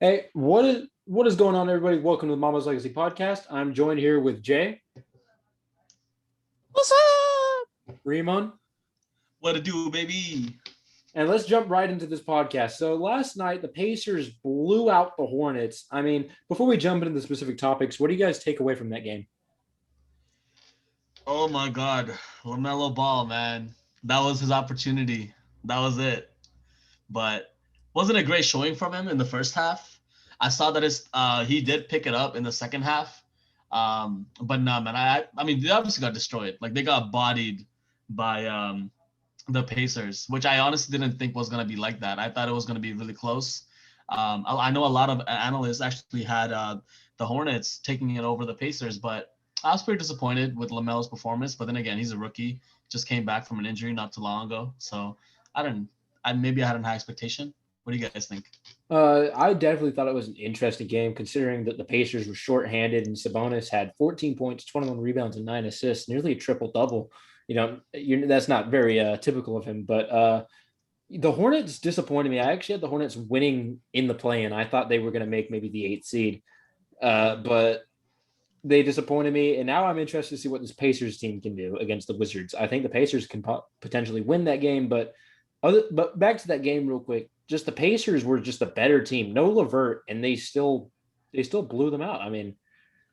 Hey, what is going on, everybody? Welcome to the Mama's Legacy podcast. I'm joined here with Jay, What's up? Ramon, What to do, baby? and let's jump right into this podcast. So last night, the Pacers blew out the Hornets. I mean, before we jump into the specific topics, what do you guys take away from that game? Oh my God, LaMelo Ball, man, that was his opportunity. That was it. But wasn't a great showing from him in the first half. I saw that he did pick it up in the second half. But no, man, I mean they obviously got destroyed. Like they got bodied by the Pacers, which I honestly didn't think was gonna be like that. I thought it was gonna be really close. I know a lot of analysts actually had the Hornets taking it over the Pacers, but I was pretty disappointed with LaMelo's performance. But then again, he's a rookie, just came back from an injury not too long ago, so I didn't. Maybe I had a high expectation. What do you guys think? I definitely thought it was an interesting game, considering that the Pacers were shorthanded and Sabonis had 14 points, 21 rebounds, and 9 assists, nearly a triple double. That's not very typical of him, but the Hornets disappointed me. I actually had the Hornets winning in the play-in. I thought they were going to make maybe the eighth seed, but they disappointed me. And now I'm interested to see what this Pacers team can do against the Wizards. I think the Pacers can potentially win that game, but back to that game real quick. Just the Pacers were just a better team. No Levert, and they still blew them out. I mean,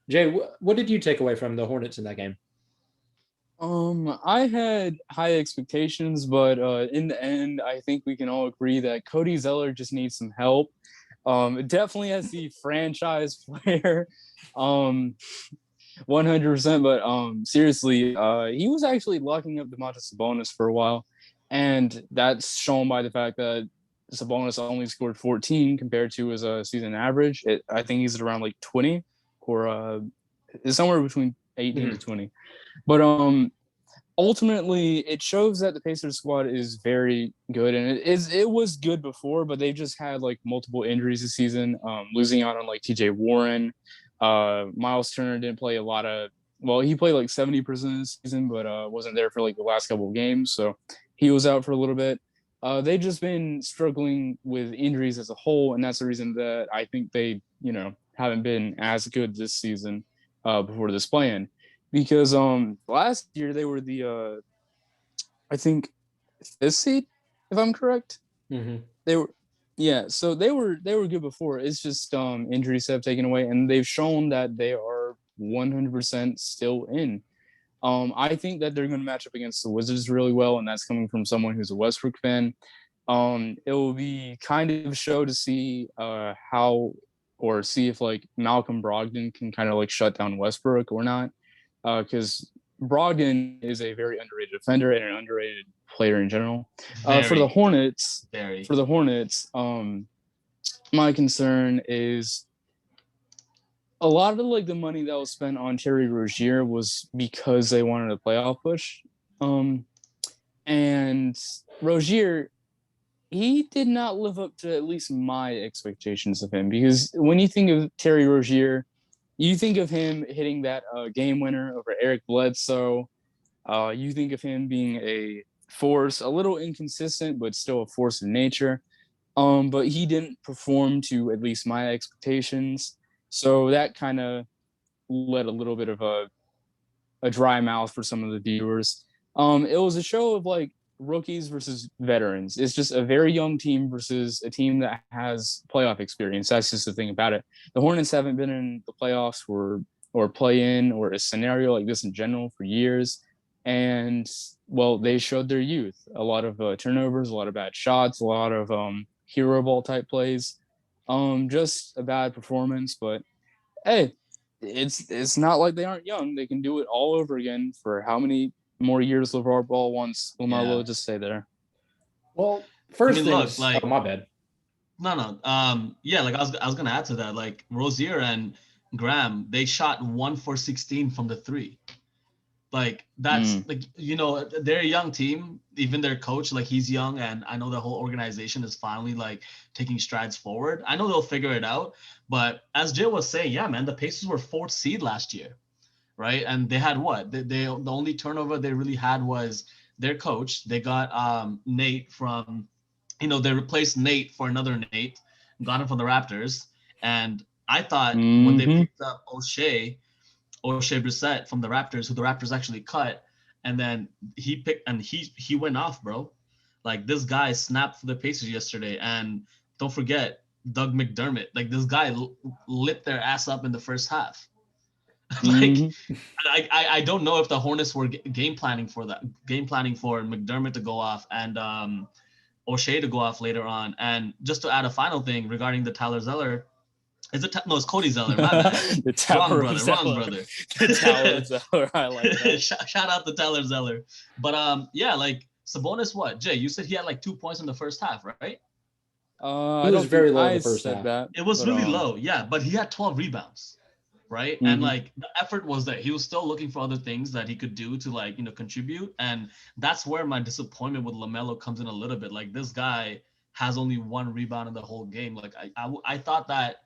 Jay, what did you take away from the Hornets in that game? I had high expectations, but in the end, I think we can all agree that Cody Zeller just needs some help. Definitely as the franchise player, 100%. But seriously, he was actually locking up Domantas Sabonis for a while, and that's shown by the fact that Sabonis only scored 14 compared to his season average. I think he's at around like 20, or is somewhere between 18 to 20. But ultimately, it shows that the Pacers squad is very good, and it was good before, but they've just had like multiple injuries this season, losing out on like T.J. Warren. Miles Turner didn't play a lot of. Well, he played like 70% of the season, but wasn't there for like the last couple of games, so he was out for a little bit. They've just been struggling with injuries as a whole, and that's the reason that I think they, haven't been as good this season before this play-in. Because last year they were the I think fifth seed, if I'm correct. Mm-hmm. They were so they were good before. It's just injuries have taken away, and they've shown that they are 100% still in. I think that they're going to match up against the Wizards really well, and that's coming from someone who's a Westbrook fan. It will be kind of a show to see how, or see if like Malcolm Brogdon can kind of like shut down Westbrook or not, because Brogdon is a very underrated defender and an underrated player in general. For the Hornets, my concern is a lot of like the money that was spent on Terry Rozier was because they wanted a playoff push. And Rozier, he did not live up to at least my expectations of him, because when you think of Terry Rozier, you think of him hitting that game winner over Eric Bledsoe. You think of him being a force, a little inconsistent, but still a force of nature. But he didn't perform to at least my expectations. So that kind of led a little bit of a dry mouth for some of the viewers. It was a show of like rookies versus veterans. It's just a very young team versus a team that has playoff experience. That's just the thing about it. The Hornets haven't been in the playoffs or play in or a scenario like this in general for years. And well, they showed their youth. A lot of turnovers, a lot of bad shots, a lot of hero ball type plays. Just a bad performance, but hey, it's not like they aren't young. They can do it all over again for how many more years LeVar Ball wants LaMelo to stay there. Well, first things. Look, like, oh, my bad. No. Yeah, like I was gonna add to that. Like Rozier and Graham, they shot 1 for 16 from the three. Like that's like they're a young team. Even their coach, like he's young, and I know the whole organization is finally like taking strides forward. I know they'll figure it out. But as Jay was saying, yeah, man, the Pacers were fourth seed last year, right? And they had what? They the only turnover they really had was their coach. They got Nate from, they replaced Nate for another Nate, got him from the Raptors. And I thought when they picked up O'Shea Brissett from the Raptors, who the Raptors actually cut, and then he went off, bro. Like, this guy snapped for the Pacers yesterday, and don't forget Doug McDermott. Like, this guy lit their ass up in the first half. Like, I don't know if the Hornets were game planning for McDermott to go off and O'Shea to go off later on. And just to add a final thing regarding the Tyler Zeller. No, it's Cody Zeller. My bad. Wrong brother. The Tyler Zeller. I like that. Shout out to Tyler Zeller. But yeah, like Sabonis. What, Jay? You said he had like 2 points in the first half, right? He was very low in the first half. It was really low, yeah. But he had 12 rebounds, right? And like the effort was there. He was still looking for other things that he could do to, like, contribute. And that's where my disappointment with LaMelo comes in a little bit. Like, this guy has only 1 rebound in the whole game. Like, I thought that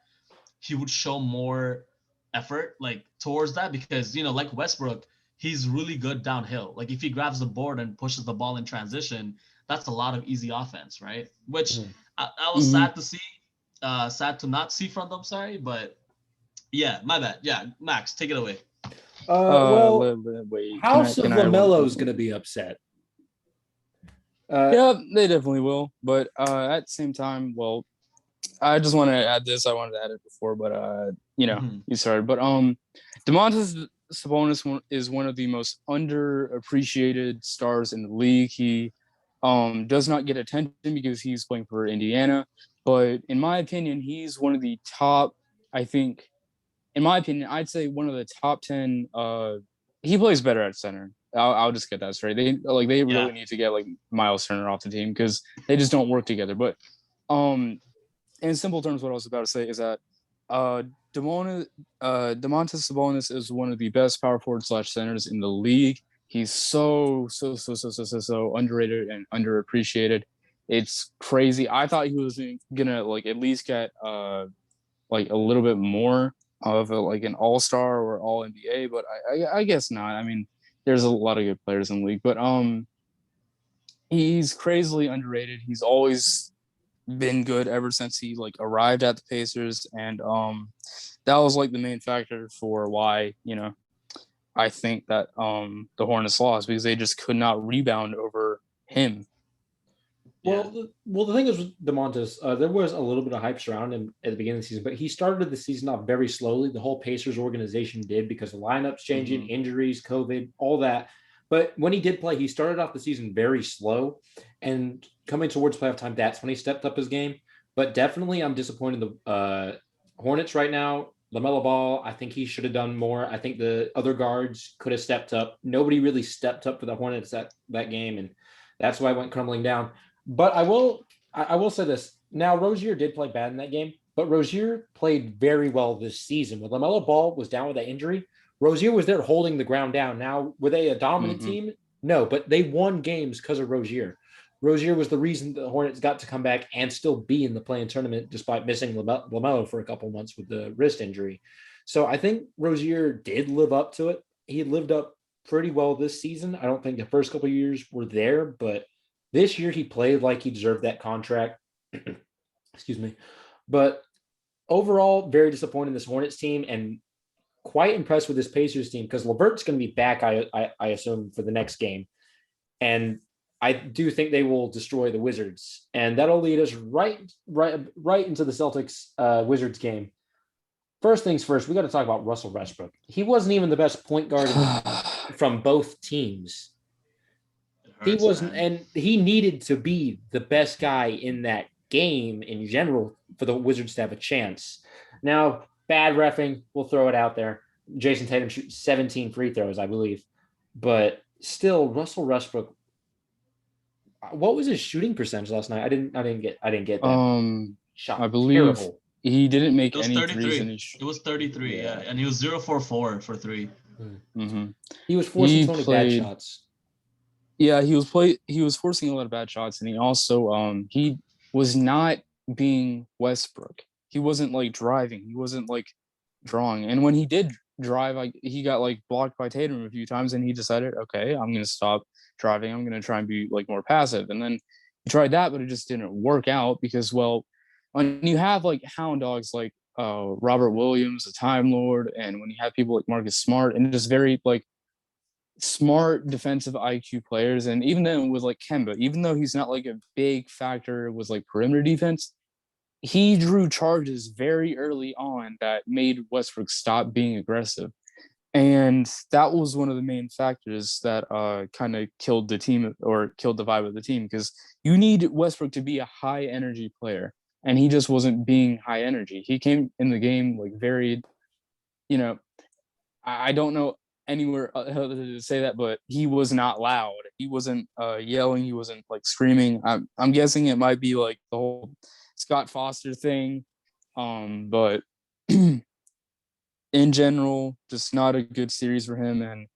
he would show more effort, like, towards that, because, like Westbrook, he's really good downhill. Like, if he grabs the board and pushes the ball in transition, that's a lot of easy offense, right? Which I was sad to see, sad to not see from them, sorry. But yeah, my bad. Yeah, Max, take it away. Wait, House of LaMelo is going to be upset. Yeah, they definitely will. But at the same time, well, I just want to add this. I wanted to add it before, but you started. But Domantas Sabonis is one of the most underappreciated stars in the league. He does not get attention because he's playing for Indiana, but in my opinion, he's one of the top. In my opinion, I'd say one of the top 10. He plays better at center. I'll just get that straight. They really need to get like Miles Turner off the team because they just don't work together. But in simple terms, what I was about to say is that Domantas Sabonis is one of the best power forward / centers in the league. He's so underrated and underappreciated. It's crazy. I thought he was gonna like at least get like a little bit more of like an all-star or all NBA, but I guess not. I mean, there's a lot of good players in the league, but he's crazily underrated. He's always been good ever since he like arrived at the Pacers, and that was like the main factor for why I think that the Hornets lost, because they just could not rebound over him. Well, the thing is with Domantas, there was a little bit of hype surrounding him at the beginning of the season, but he started the season off very slowly. The whole Pacers organization did, because of lineups changing, injuries, COVID, all that. But when he did play, he started off the season very slow, and coming towards playoff time, that's when he stepped up his game. But definitely, I'm disappointed in the Hornets right now. LaMelo Ball, I think he should have done more. I think the other guards could have stepped up. Nobody really stepped up for the Hornets that game, and that's why it went crumbling down. But I will say this. Now, Rozier did play bad in that game, but Rozier played very well this season. When LaMelo Ball was down with that injury, Rozier was there holding the ground down. Now, were they a dominant team? No, but they won games because of Rozier. Rozier was the reason the Hornets got to come back and still be in the play-in tournament despite missing LaMelo for a couple months with the wrist injury. So I think Rozier did live up to it. He lived up pretty well this season. I don't think the first couple of years were there, but this year he played like he deserved that contract. Excuse me. But overall, very disappointed in this Hornets team, and quite impressed with this Pacers team, because LeVert's going to be back, I assume, for the next game. And I do think they will destroy the Wizards. And that'll lead us right into the Celtics Wizards game. First things first, we got to talk about Russell Westbrook. He wasn't even the best point guard from both teams. He wasn't, and he needed to be the best guy in that game in general for the Wizards to have a chance. Now, bad reffing, we'll throw it out there. Jason Tatum shoots 17 free throws, I believe. But still, Russell Westbrook, what was his shooting percentage last night? I didn't get that. Shot I believe terrible. He didn't make any 33. Threes. It was 33, yeah. And he was 0-for-4 for 3. He was forcing so many bad shots. Yeah, he was forcing a lot of bad shots, and he also he was not being Westbrook. He wasn't like driving. He wasn't like drawing. And when he did drive, he got like blocked by Tatum a few times, and he decided, okay, I'm gonna stop driving. I'm gonna try and be like more passive. And then he tried that, but it just didn't work out because, well, when you have like hound dogs like Robert Williams, the Time Lord, and when you have people like Marcus Smart and just very like smart defensive IQ players, and even then with like Kemba, even though he's not like a big factor with like perimeter defense, he drew charges very early on that made Westbrook stop being aggressive. And that was one of the main factors that kind of killed the team or killed the vibe of the team, because you need Westbrook to be a high energy player. And he just wasn't being high energy. He came in the game like very, you know, I don't know anywhere other to say that, but he was not loud. He wasn't yelling. He wasn't like screaming. I'm guessing it might be like the whole Scott Foster thing. But in general, just not a good series for him. And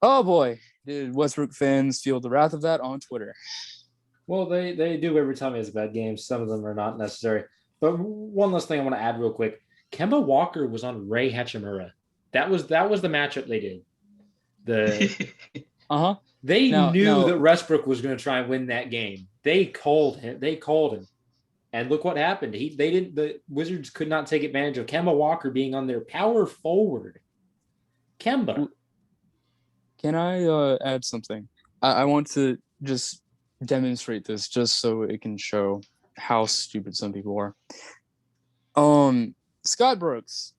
oh boy, did Westbrook fans feel the wrath of that on Twitter. Well, they do every time he has a bad game. Some of them are not necessary. But one last thing I want to add real quick. Kemba Walker was on Rei Hachimura. That was the matchup they did. They knew that Westbrook was going to try and win that game. They called him. And look what happened. The Wizards could not take advantage of Kemba Walker being on their power forward. Kemba. Can I add something? I want to just demonstrate this just so it can show how stupid some people are. Scott Brooks,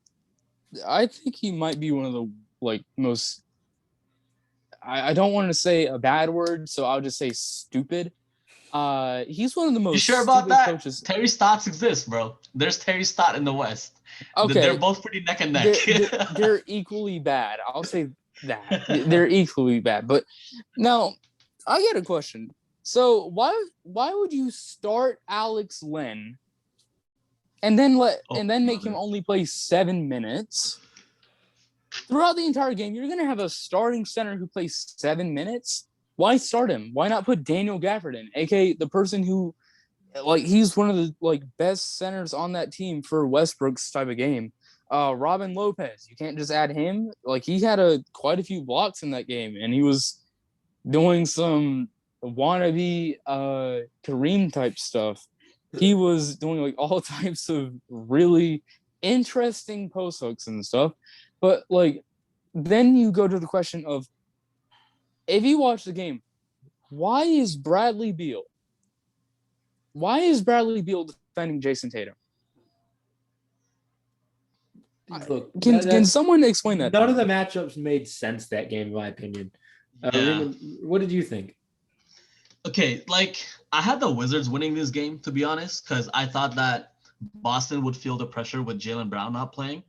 I think he might be one of the like most. I don't want to say a bad word, so I'll just say stupid. He's one of the most. You sure about that? Coaches. Terry Stotts exists, bro. There's Terry Stott in the West. Okay, they're both pretty neck and neck. They're equally bad. I'll say that they're equally bad. But now, I get a question. So why would you start Alex Len and then make him only play 7 minutes throughout the entire game? You're gonna have a starting center who plays 7 minutes. Why start him? Why not put Daniel Gafford in, aka the person who, like, he's one of the like best centers on that team for Westbrook's type of game. Robin Lopez, you can't just add him. Like, he had quite a few blocks in that game, and he was doing some wannabe Kareem type stuff. He was doing like all types of really interesting post hooks and stuff. But like, then you go to the question of, if you watch the game, why is Bradley Beal defending Jason Tatum? Look, can someone explain that? None of the matchups made sense that game, in my opinion. Raymond, what did you think? Okay, like, I had the Wizards winning this game, to be honest, because I thought that Boston would feel the pressure with Jaylen Brown not playing.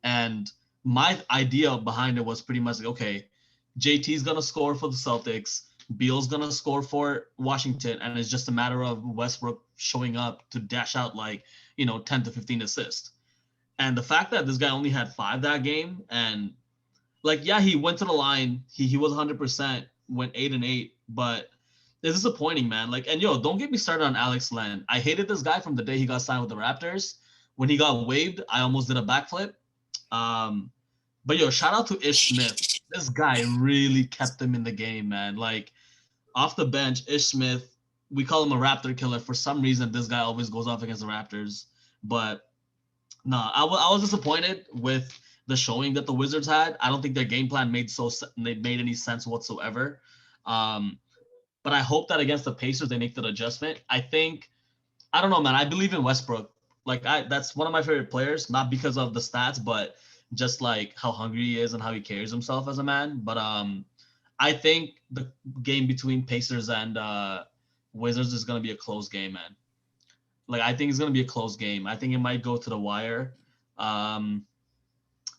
And my idea behind it was pretty much like, okay, JT's going to score for the Celtics, Beal's going to score for Washington, and it's just a matter of Westbrook showing up to dash out 10 to 15 assists. And the fact that this guy only had 5 that game, and he went to the line, he was 100%, went 8-8, but it's disappointing, man. Don't get me started on Alex Len. I hated this guy from the day he got signed with the Raptors. When he got waived, I almost did a backflip. But shout out to Ish Smith. This guy really kept him in the game, man. Like, off the bench, Ish Smith, we call him a Raptor killer. For some reason, this guy always goes off against the Raptors. But no, I was disappointed with the showing that the Wizards had. I don't think their game plan made any sense whatsoever. But I hope that against the Pacers they make that adjustment. I don't know, man. I believe in Westbrook. That's one of my favorite players, not because of the stats, but just like how hungry he is and how he carries himself as a man. But I think the game between Pacers and Wizards is gonna be a close game, man. Like, I think it's gonna be a close game. I think it might go to the wire.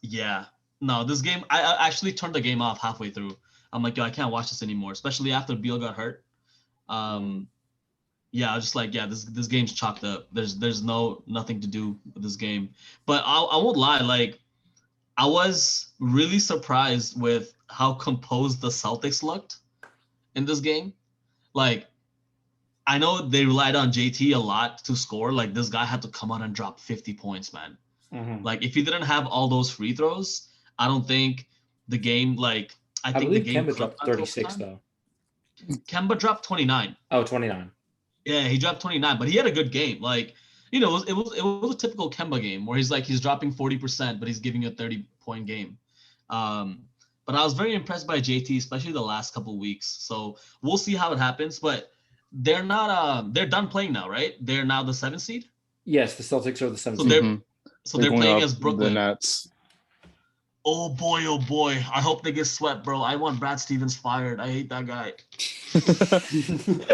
Yeah. No, this game, I actually turned the game off halfway through. I'm like, I can't watch this anymore, especially after Beal got hurt. Yeah, I was just like, this game's chalked up. There's nothing to do with this game. But I won't lie, like, I was really surprised with how composed the Celtics looked in this game. Like, I know they relied on JT a lot to score. Like, this guy had to come out and drop 50 points, man. Mm-hmm. Like, if he didn't have all those free throws, I don't think the game, I think believe the game Kemba dropped 36 though. Kemba dropped 29. Oh, 29. Yeah, he dropped 29, but he had a good game. Like, it was a typical Kemba game where he's dropping 40%, but he's giving you a 30-point game. But I was very impressed by JT, especially the last couple of weeks. So we'll see how it happens. But they're not they're done playing now, right? They're now the 7th seed. Yes, the Celtics are the 7th So seed. they're going playing up against Brooklyn. The Nets. Oh boy. I hope they get swept, bro. I want Brad Stevens fired. I hate that guy.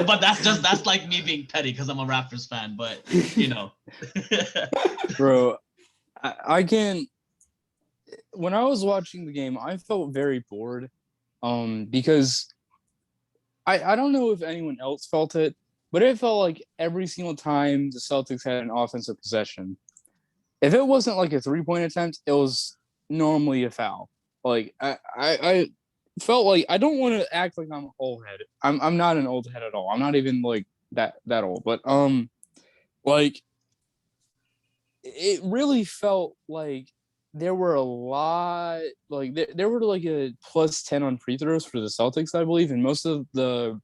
But that's like me being petty because I'm a Raptors fan, but Bro, I can't. When I was watching the game, I felt very bored. Because I don't know if anyone else felt it, but it felt like every single time the Celtics had an offensive possession, if it wasn't like a 3-point attempt, it was normally a foul. Like I felt like I don't want to act like I'm an old head. I'm not an old head at all. I'm not even like that old. But like it really felt like there were a lot like there were like a +10 on free throws for the Celtics, I believe, and most of the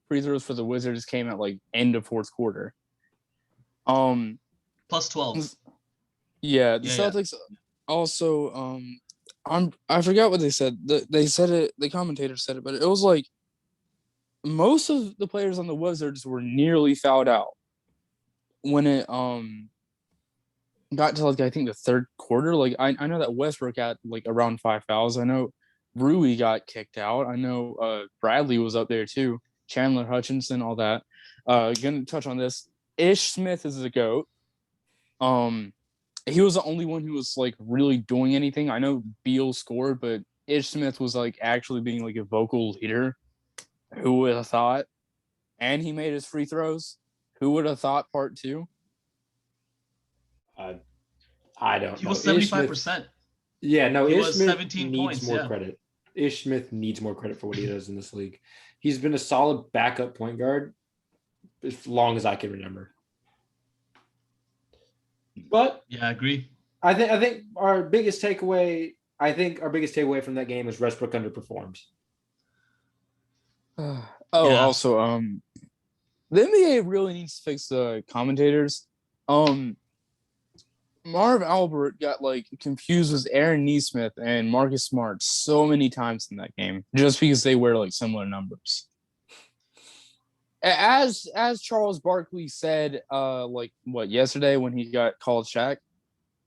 free throws for the Wizards came at like end of fourth quarter. +12. Yeah, the Celtics also I forgot what they said. They said it, the commentator said it, but it was like most of the players on the Wizards were nearly fouled out when it got to like I think the third quarter. Like I know that Westbrook got like around 5 fouls. I know Rui got kicked out. I know Bradley was up there too. Chandler Hutchinson, all that. Gonna touch on this. Ish Smith is the GOAT. He was the only one who was like really doing anything. I know Beal scored, but Ish Smith was like actually being like a vocal leader. Who would have thought? And he made his free throws. Who would have thought part 2? I don't know. He was 75%. Yeah, no, he Ish was Smith 17 needs points, more credit. Ish Smith needs more credit for what he does in this league. He's been a solid backup point guard as long as I can remember. But yeah, I agree. I think our biggest takeaway from that game is Westbrook underperforms. Also, the NBA really needs to fix the commentators. Marv Albert got like confused with Aaron Nesmith and Marcus Smart so many times in that game just because they wear like similar numbers. As Charles Barkley said, like what yesterday when he got called Shaq,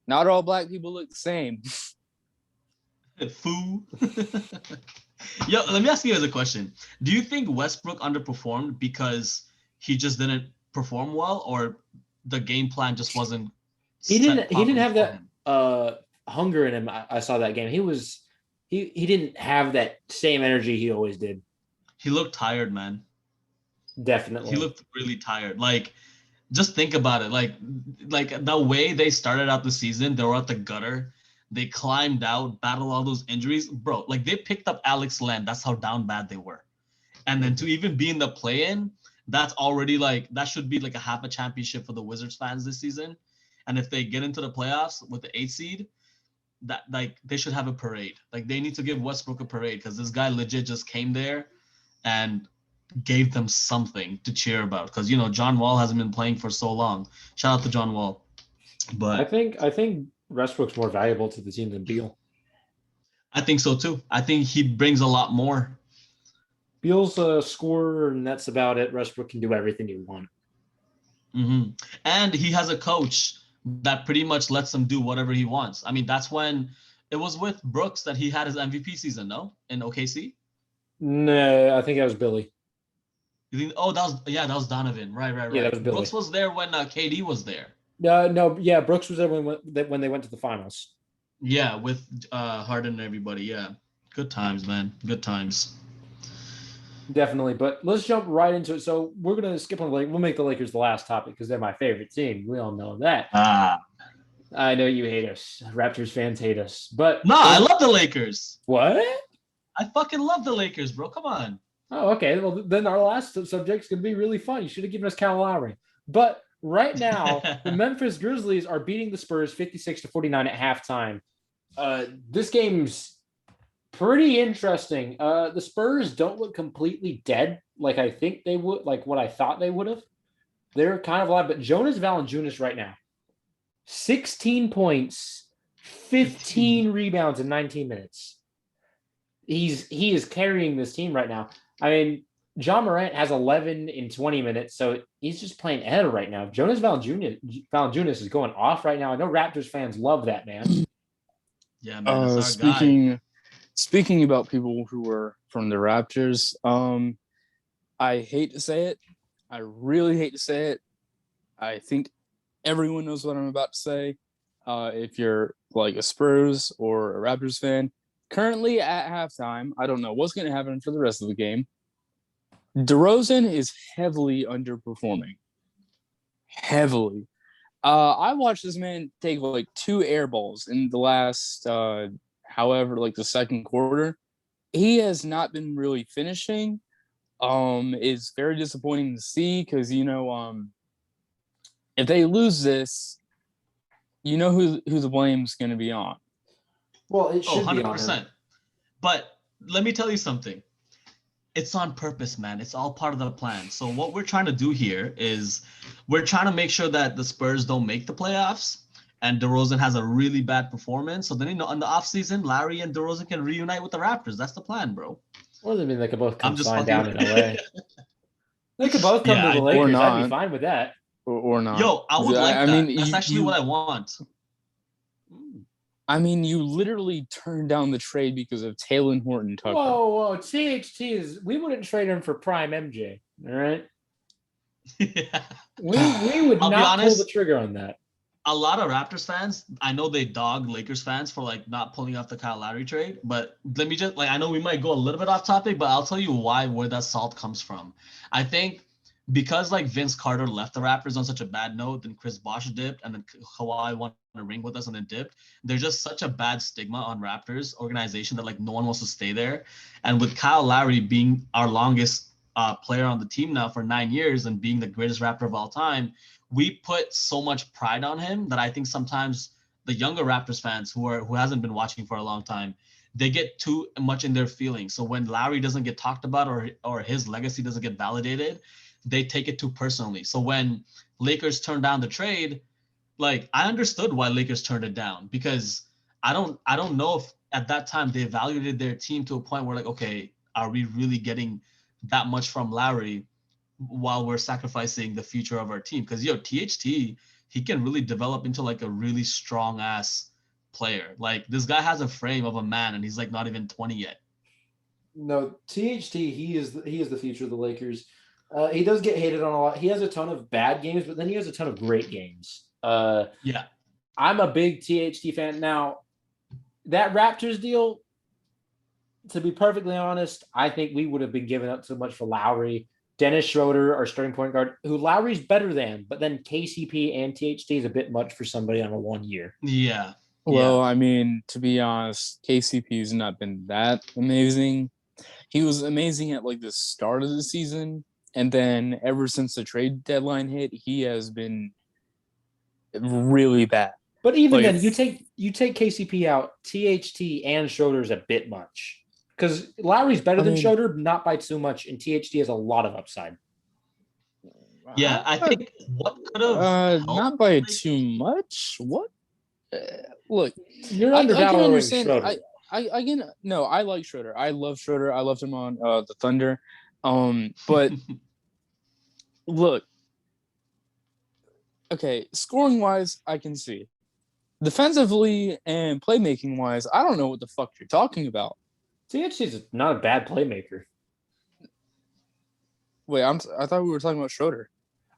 not all black people look the same. Foo. Yo, let me ask you guys a question. Do you think Westbrook underperformed because he just didn't perform well, or the game plan just wasn't? He didn't have that hunger in him. I saw that game. He didn't have that same energy he always did. He looked tired, man. Definitely. He looked really tired. Like, just think about it. Like the way they started out the season, they were at the gutter. They climbed out, battled all those injuries. Bro, like they picked up Alex Len. That's how down bad they were. And then to even be in the play-in, that's already like, that should be like a half a championship for the Wizards fans this season. And if they get into the playoffs with the 8th seed, that like they should have a parade. Like they need to give Westbrook a parade because this guy legit just came there and gave them something to cheer about. Because John Wall hasn't been playing for so long. Shout out to John Wall. But I think Westbrook's more valuable to the team than Beal. I think so too. I think he brings a lot more. Beal's a scorer, and that's about it. Westbrook can do everything you want. Mm-hmm. And he has a coach that pretty much lets him do whatever he wants. I mean, that's when it was with Brooks that he had his MVP season, no? In OKC? No, I think that was Billy. You think? Oh, that was Donovan. Right. Yeah, that was Billy. Brooks was there when KD was there. No, yeah, Brooks was there when they went to the finals. Yeah, with Harden and everybody. Yeah, good times, man. Good times. Definitely, but let's jump right into it. So we're gonna skip on we'll make the Lakers the last topic because they're my favorite team. We all know that. I know you hate us. Raptors fans hate us, but no, I love the Lakers. What? I fucking love the Lakers, bro. Come on. Oh, okay. Well, then our last subject's gonna be really fun. You should have given us Kyle Lowry. But right now, the Memphis Grizzlies are beating the Spurs 56-49 at halftime. This game's pretty interesting. The Spurs don't look completely dead like I think they would, like what I thought they would have. They're kind of alive, but Jonas Valanciunas right now, 16 points, 15 rebounds in 19 minutes. He is carrying this team right now. I mean, John Morant has 11 in 20 minutes, so he's just playing ahead right now. Jonas Valanciunas is going off right now. I know Raptors fans love that man. Yeah, man, that's our guy. Speaking about people who were from the Raptors, I hate to say it. I really hate to say it. I think everyone knows what I'm about to say. If you're like a Spurs or a Raptors fan, currently at halftime, I don't know what's going to happen for the rest of the game. DeRozan is heavily underperforming. Heavily. I watched this man take like 2 air balls in the last, the second quarter. He has not been really finishing. It's very disappointing to see because, if they lose this, you know who the blame's going to be on. Well, it should 100%. Be on him. But let me tell you something. It's on purpose, man. It's all part of the plan. So what we're trying to do here is we're trying to make sure that the Spurs don't make the playoffs and DeRozan has a really bad performance. So then, in the offseason, Larry and DeRozan can reunite with the Raptors. That's the plan, bro. Well, I mean, they could both come flying down in LA. They could both come to the Lakers. I'd be fine with that. Or not. Yo, I would like that. Mean, that's actually what I want. I mean, you literally turned down the trade because of Talen Horton-Tucker. Whoa. THT is... We wouldn't trade him for prime MJ, all right? Yeah. We would not pull the trigger on that. A lot of Raptors fans, I know they dog Lakers fans for like not pulling off the Kyle Lowry trade, but let me just I know we might go a little bit off topic, but I'll tell you where that salt comes from. I think because like Vince Carter left the Raptors on such a bad note, then Chris Bosh dipped, and then Kawhi won a ring with us and then dipped. There's just such a bad stigma on Raptors organization that like no one wants to stay there. And with Kyle Lowry being our longest player on the team now for 9 years and being the greatest Raptor of all time, we put so much pride on him that I think sometimes the younger Raptors fans who hasn't been watching for a long time, they get too much in their feelings. So when Lowry doesn't get talked about or his legacy doesn't get validated, they take it too personally. So when Lakers turned down the trade, like I understood why Lakers turned it down because I don't know if at that time they evaluated their team to a point where like, okay, are we really getting that much from Lowry while we're sacrificing the future of our team? Because THT, he can really develop into like a really strong ass player. Like this guy has a frame of a man and he's like not even 20 yet. No, THT, he is the future of the Lakers. He does get hated on a lot. He has a ton of bad games, but then he has a ton of great games. Yeah. I'm a big THT fan. Now, that Raptors deal, to be perfectly honest, I think we would have been giving up so much for Lowry. Dennis Schroeder, our starting point guard, who Lowry's better than, but then KCP and THT is a bit much for somebody on a 1 year. Yeah. Well, I mean, to be honest, KCP's not been that amazing. He was amazing at like the start of the season. And then ever since the trade deadline hit, he has been really bad. But even then, you take KCP out, THT and Schroeder's a bit much. Because Lowry's better than Schroeder, not by too much, and THT has a lot of upside. Yeah, I think what could have not by too much. What? Look, you're undervaluing Schroeder. I like Schroeder. I love Schroeder. I loved him on the Thunder. But look, okay, scoring wise, I can see. Defensively and playmaking wise, I don't know what the fuck you're talking about. THT's not a bad playmaker. Wait, I thought we were talking about Schroeder.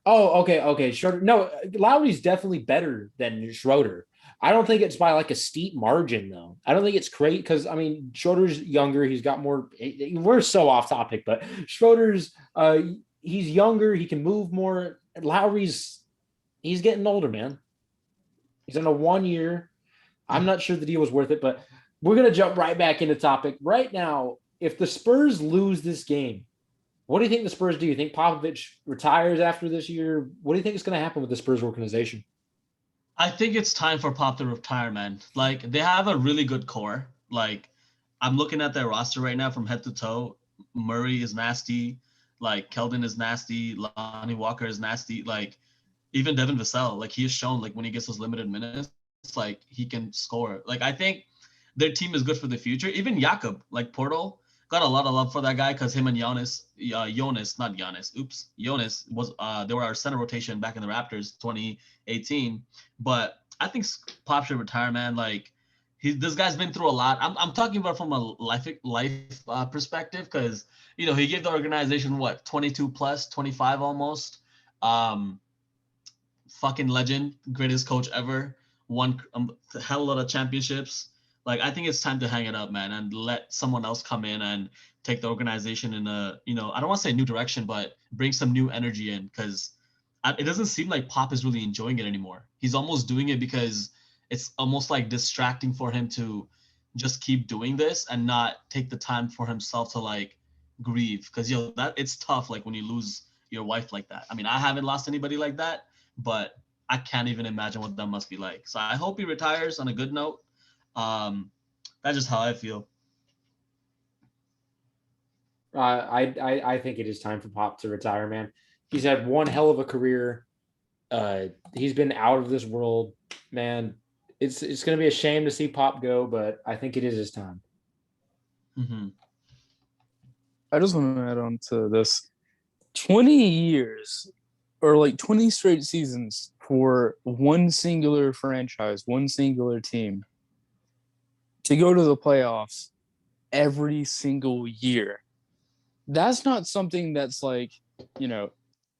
Oh, okay. Schroeder. No, Lowry's definitely better than Schroeder. I don't think it's by like a steep margin, though. I don't think it's great because, I mean, Schroeder's younger. He's got more. We're so off topic, but Schroeder's, he's younger. He can move more. Lowry's, he's getting older, man. He's on a 1 year. I'm not sure the deal was worth it, but we're going to jump right back into topic. Right now, if the Spurs lose this game, what do you think the Spurs do? You think Popovich retires after this year? What do you think is going to happen with the Spurs organization? I think it's time for Pop to retire, man. Like, they have a really good core. Like, I'm looking at their roster right now from head to toe. Murray is nasty. Like Keldon is nasty, Lonnie Walker is nasty. Like even Devin Vassell, like he has shown like when he gets those limited minutes, like he can score. Like I think their team is good for the future. Even Jakob, like Porto, got a lot of love for that guy because him and Jonas was they were our center rotation back in the Raptors 2018. But I think Pop should retire, man. Like this guy's been through a lot. I'm talking about from a life perspective because he gave the organization what 22 plus 25 almost. Fucking legend, greatest coach ever, won a hell lot of championships. Like I think it's time to hang it up, man, and let someone else come in and take the organization in a I don't want to say new direction, but bring some new energy in because it doesn't seem like Pop is really enjoying it anymore. He's almost doing it because it's almost like distracting for him to just keep doing this and not take the time for himself to like grieve because that it's tough like when you lose your wife like that. I mean, I haven't lost anybody like that, but I can't even imagine what that must be like. So I hope he retires on a good note. That's just how I feel. I think it is time for Pop to retire, man. He's had one hell of a career. He's been out of this world, man. It's going to be a shame to see Pop go, but I think it is his time. Mm-hmm. I just want to add on to this. 20 years or like 20 straight seasons for one singular franchise, one singular team to go to the playoffs every single year. That's not something that's like,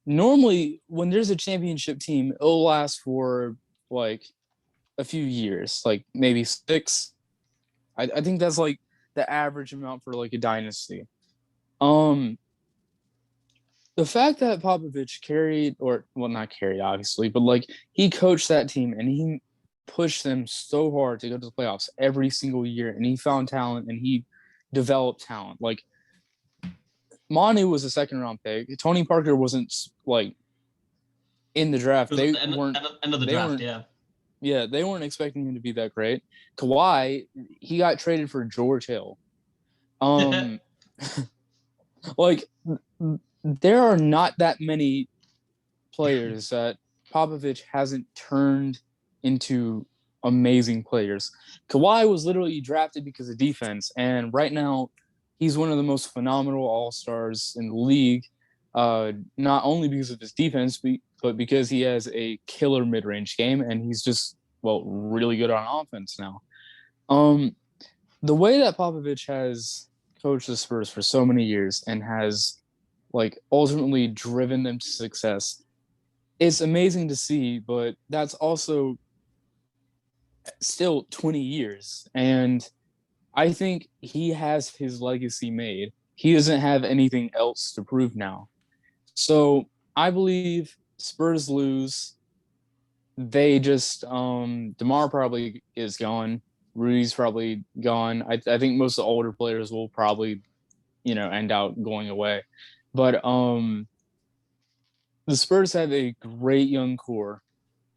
normally when there's a championship team, it'll last for like a few years, like maybe 6. I think that's like the average amount for like a dynasty. The fact that Popovich not carried, obviously, but like he coached that team and he pushed them so hard to go to the playoffs every single year, and he found talent and he developed talent. Like Manu was a 2nd-round pick. Tony Parker wasn't like in the draft. They weren't end of the draft, yeah. Yeah, they weren't expecting him to be that great. Kawhi, he got traded for George Hill. Like there are not that many players that Popovich hasn't turned into amazing players. Kawhi was literally drafted because of defense, and right now he's one of the most phenomenal all-stars in the league, not only because of his defense, but because he has a killer mid-range game, and he's just, really good on offense now. The way that Popovich has coached the Spurs for so many years and has like ultimately driven them to success, it's amazing to see, but that's also still 20 years. And I think he has his legacy made. He doesn't have anything else to prove now. So I believe Spurs lose. They just DeMar probably is gone. Rudy's probably gone. I think most of the older players will probably, end out going away. But the Spurs have a great young core,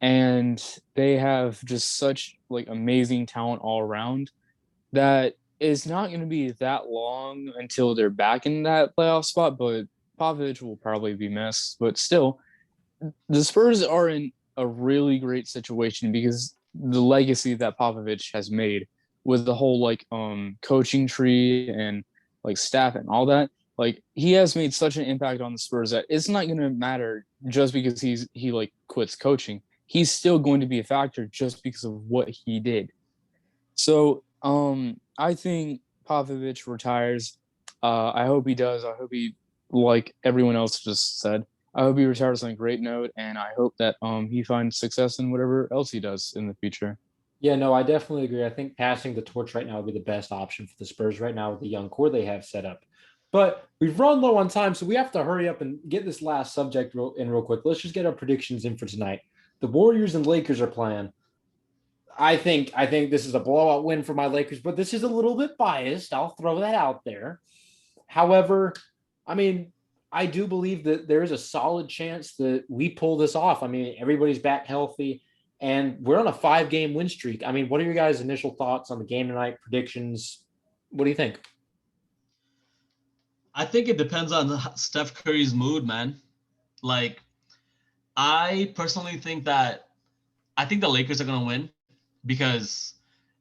and they have just such like amazing talent all around that it's not going to be that long until they're back in that playoff spot. But Popovich will probably be missed. But still, the Spurs are in a really great situation because the legacy that Popovich has made with the whole like coaching tree and like staff and all that. Like he has made such an impact on the Spurs that it's not going to matter just because he like quits coaching. He's still going to be a factor just because of what he did. So I think Popovich retires. I hope he does. I hope he, like everyone else just said, I hope he retires on a great note, and I hope that he finds success in whatever else he does in the future. Yeah, no, I definitely agree. I think passing the torch right now would be the best option for the Spurs right now with the young core they have set up. But we've run low on time, so we have to hurry up and get this last subject real quick. Let's just get our predictions in for tonight. The Warriors and Lakers are playing. I think this is a blowout win for my Lakers, but this is a little bit biased. I'll throw that out there. However, I mean, I do believe that there is a solid chance that we pull this off. I mean, everybody's back healthy, and we're on a 5-game win streak. I mean, what are your guys' initial thoughts on the game tonight, predictions? What do you think? I think it depends on Steph Curry's mood, man. Like, I personally think that I think the Lakers are gonna win because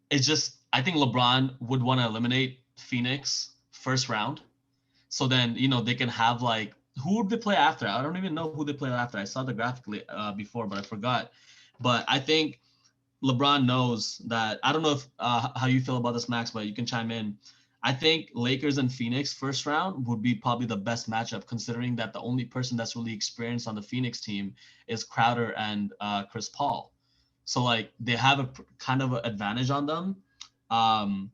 it's just I think LeBron would want to eliminate Phoenix first round. So then, they can have like who would they play after? I don't even know who they play after. I saw the graphically before, but I forgot. But I think LeBron knows that. I don't know if how you feel about this, Max, but you can chime in. I think Lakers and Phoenix first round would be probably the best matchup, considering that the only person that's really experienced on the Phoenix team is Crowder and Chris Paul. So like they have a kind of an advantage on them, and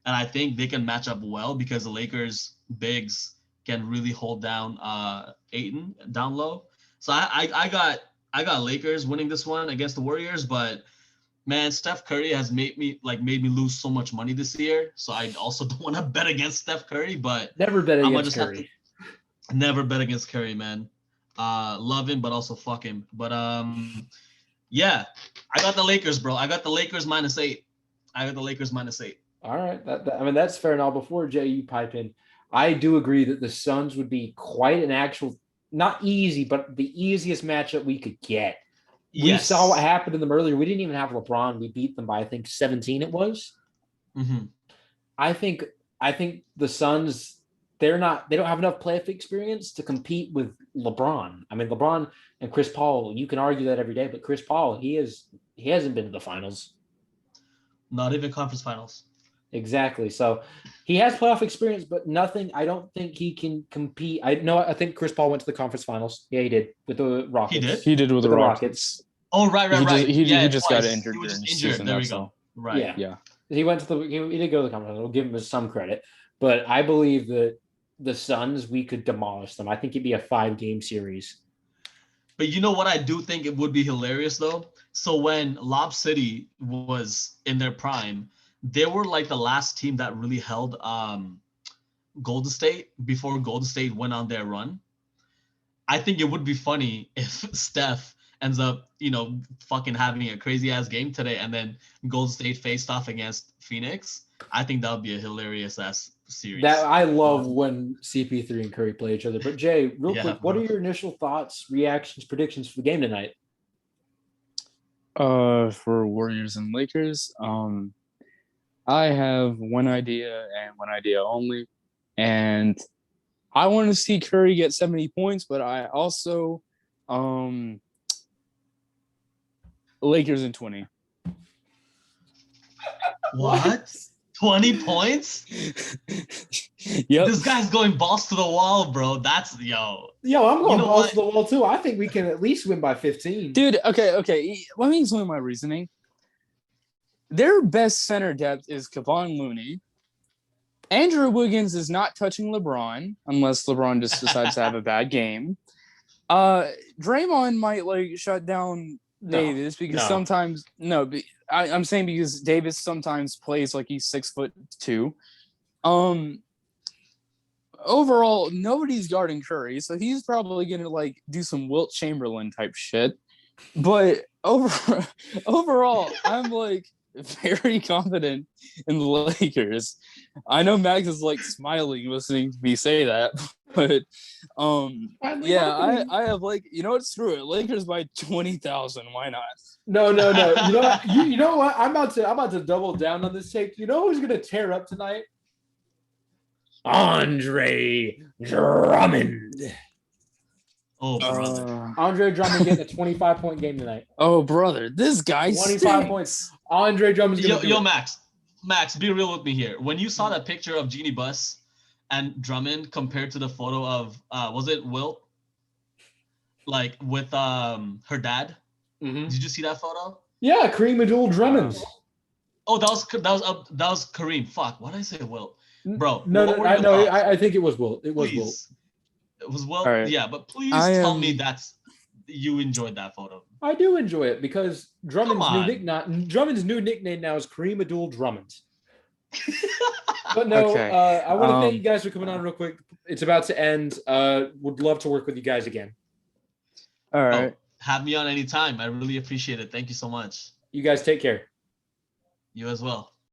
I think they can match up well because the Lakers bigs can really hold down Ayton down low. So I got Lakers winning this one against the Warriors, but man, Steph Curry has made me lose so much money this year. So I also don't want to bet against Steph Curry, but Never bet I'm gonna against just have Curry. to never bet against Curry, man. Love him, but also fuck him. But yeah, I got the Lakers, bro. I got the Lakers -8. I got the Lakers -8. All right, I mean that's fair. Now, before Jay, you pipe in, I do agree that the Suns would be quite an actual, not easy, but the easiest matchup we could get. We saw what Yes. happened to them earlier. We didn't even have LeBron. We beat them by I think 17. It was. Mm-hmm. I think the Suns, they don't have enough playoff experience to compete with LeBron. I mean, LeBron and Chris Paul, you can argue that every day, but Chris Paul, he hasn't been to the finals. Not even conference finals. Exactly. So he has playoff experience, but nothing. I don't think he can compete. I think Chris Paul went to the conference finals. Yeah, he did with the He Rockets. did? He did with the the Rockets. Oh, right. He Yeah, just got twice. injured He was during the just injured. season. There we That's go. all. Right. Yeah. Yeah. He went to he did go to the conference. We'll give him some credit, but I believe that the Suns, we could demolish them. I think it'd be a 5-game series. But you know what I do think it would be hilarious though? So when Lob City was in their prime, they were like the last team that really held Golden State before Golden State went on their run. I think it would be funny if Steph ends up, fucking having a crazy ass game today and then Golden State faced off against Phoenix. I think that would be a hilarious ass series. That I love when CP3 and Curry play each other. But Jay, real Yeah, quick, what bro. are your initial thoughts, reactions, predictions for the game tonight? For Warriors and Lakers, I have one idea and one idea only, and I want to see Curry get 70 points, but I also Lakers in 20. What? 20 points? Yep. This guy's going balls to the wall, bro. That's yo. Yo, I'm going know balls what? to the wall too. I think we can at least win by 15. Dude, okay. Let me explain my reasoning. Their best center depth is Kevon Looney. Andrew Wiggins is not touching LeBron unless LeBron just decides to have a bad game. Draymond might shut down Davis because sometimes I'm saying because Davis sometimes plays like he's 6'2". Overall, nobody's guarding Curry, so he's probably gonna do some Wilt Chamberlain type shit. But overall, I'm very confident in the Lakers. I know Max is smiling listening to me say that, but I have screw it. Lakers by 20,000. Why not? No. You know what? You know what? I'm about to double down on this take. You know who's gonna tear up tonight? Andre Drummond. Oh, brother. Andre Drummond getting a 25-point game tonight. Oh, brother, this guy 25 points. Andre Drummond's gonna Yo, Max, be real with me here. When you saw that picture of Jeannie Buss and Drummond compared to the photo of was it Wilt? With her dad. Mm-hmm. Did you see that photo? Yeah, Kareem Abdul-Drummond. Oh, that was Kareem. Fuck, why did I say Wilt? Bro, I think it was Wilt. It was Wilt. It was Wilt. Right. Yeah, but please tell me you enjoyed that photo. I do enjoy it because Drummond's new nickname now is Kareem Abdul-Drummond. But no, okay. I want to thank you guys for coming on real quick. It's about to end. Would love to work with you guys again. All right. Have me on anytime. I really appreciate it. Thank you so much. You guys take care. You as well.